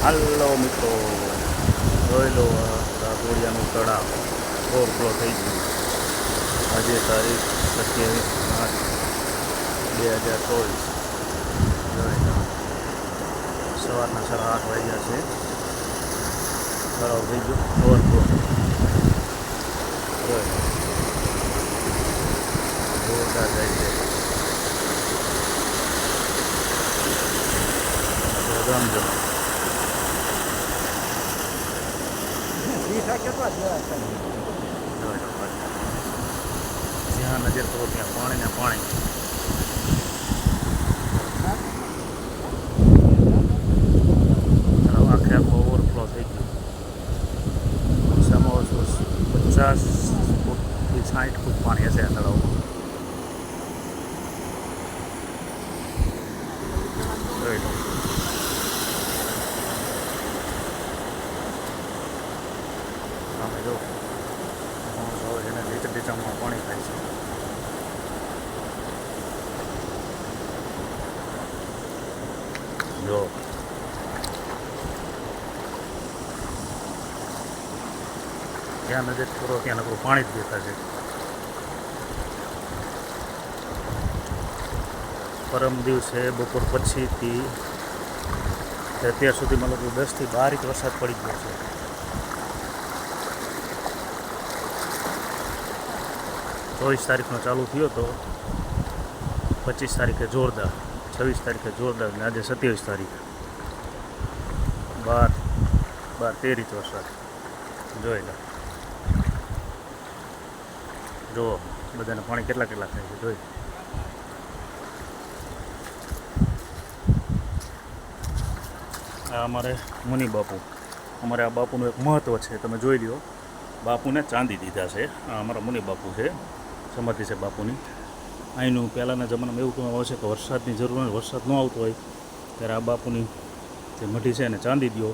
હાલો મિત્રો, જોઈ લો રાઘોડિયાનું તળાવ ઓવરફ્લો થઈ ગયું. આજે તારીખ 27/8/2024. જોઈ લો, સવારના 8:30 વાગ્યા છે. તળાવ થઈ ગયું ઓવરફ્લો. જોઈ લો, જોરદાર જાય છે. ગમજો જ્યાં નજર કરો ત્યાં પાણી ને પાણી. આખે આખો ઓવરફ્લો થઈ ગયો. ઓછામાં ઓછું 50 ફૂટથી 60 ફૂટ પાણી હશે આ તળાવમાં. જોઈ લો, સામે જો માણસો આવે છે ને ઢીચમાં પાણી થાય છે. જો જ્યાં નજર કરો ત્યાં નકરું પાણી જ દેખાશે. પરમ દિવસે બપોર પછીથી અત્યાર સુધીમાં લગભગ 10 થી 12 ઇંચ વરસાદ પડી ગયો છે. 24 તારીખનો ચાલુ થયો તો 25 તારીખે જોરદાર, 26 તારીખે જોરદાર અને આજે 27 તારીખ, 12-13 ઇંચ વરસાદ. જોઈ લો, જુઓ બધાને પાણી કેટલા થાય છે. જોઈ આ અમારે મુનિ બાપુ, અમારે આ બાપુનું એક મહત્ત્વ છે, તમે જોઈ લ્યો. બાપુને ચાંદી દીધા છે. આ અમારા મુનિ બાપુ છે, સમાધિ છે બાપુની. અહીંનું પહેલાંના જમાનામાં એવું કહેવામાં આવે છે કે વરસાદની જરૂર હોય, વરસાદ ન આવતો હોય ત્યારે આ બાપુની જે મઢી છે એને ચાંદી દો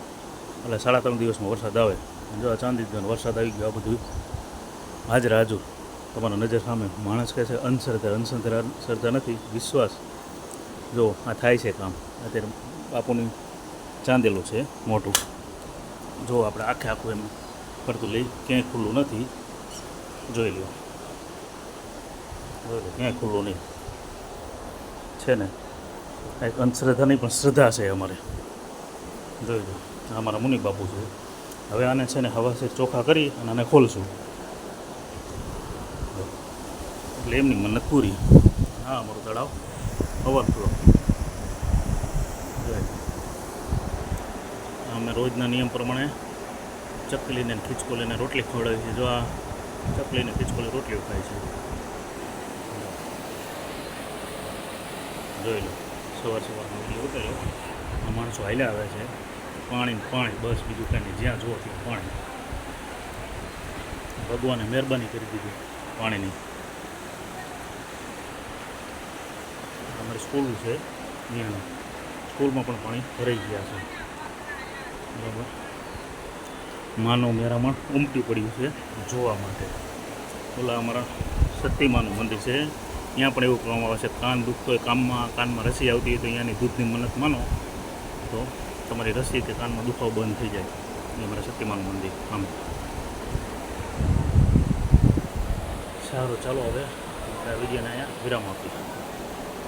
એટલે 3.5 દિવસમાં વરસાદ આવે. જો આ ચાંદી દો ને વરસાદ આવી ગયો. આ બધું હાજર હાજર તમારા નજર સામે. માણસ કહે છે અંધશ્રદ્ધા નથી, વિશ્વાસ. જો આ થાય છે કામ. અત્યારે બાપુની ચાંદેલું છે મોટું. જો આપણે આખું એમ પડતું લઈ, ક્યાંય ખુલ્લું નથી. જોઈ લો, ક્યાંય ખુલ્લું નહીં છે ને. એક અંધશ્રદ્ધા નહીં પણ શ્રદ્ધા છે અમારે. જોઈ લો, અમારા મુનિ બાપુ છે. હવે આને છે ને હવાસેર ચોખા કરી અને આને ખોલશું એટલે એમની મન્નત પૂરી. હા, અમારું તળાવ ઓવરફ્લો. અમે રોજના નિયમ પ્રમાણે ચકલીને ખીચકોલીને રોટલી ખવડાવી છે. જો આ ચકલીને ખીચકોલી રોટલીઓ ખાય છે. જોઈ લો, સવારમાં વિડીયો ઉતાર્યો. આ માણસો હાલ્યા આવે છે. પાણી બસ, બીજું કાંઈ નહીં. જ્યાં જુઓ ત્યાં પાણી. ભગવાને મહેરબાની કરી દીધી પાણીની. અમારી સ્કૂલ છે ત્યાંની સ્કૂલમાં પણ પાણી ભરાઈ ગયા છે. બરાબર, માનવ મેરામણ ઉમટી પડ્યું છે જોવા માટે. ઓલા અમારા સતીમાનું મંદિર છે, ત્યાં પણ એવું કહેવામાં આવે છે કાન દુખતો હોય, કાનમાં રસી આવતી હોય તો અહીંયાની દૂધની મન્નત માનો તો તમારી રસી કે કાનમાં દુખાવો બંધ થઈ જાય. એ અમારા સતીમાનું મંદિર આમ. સારું, ચાલો હવે વિડીયોને અહીંયા વિરામ આપીએ.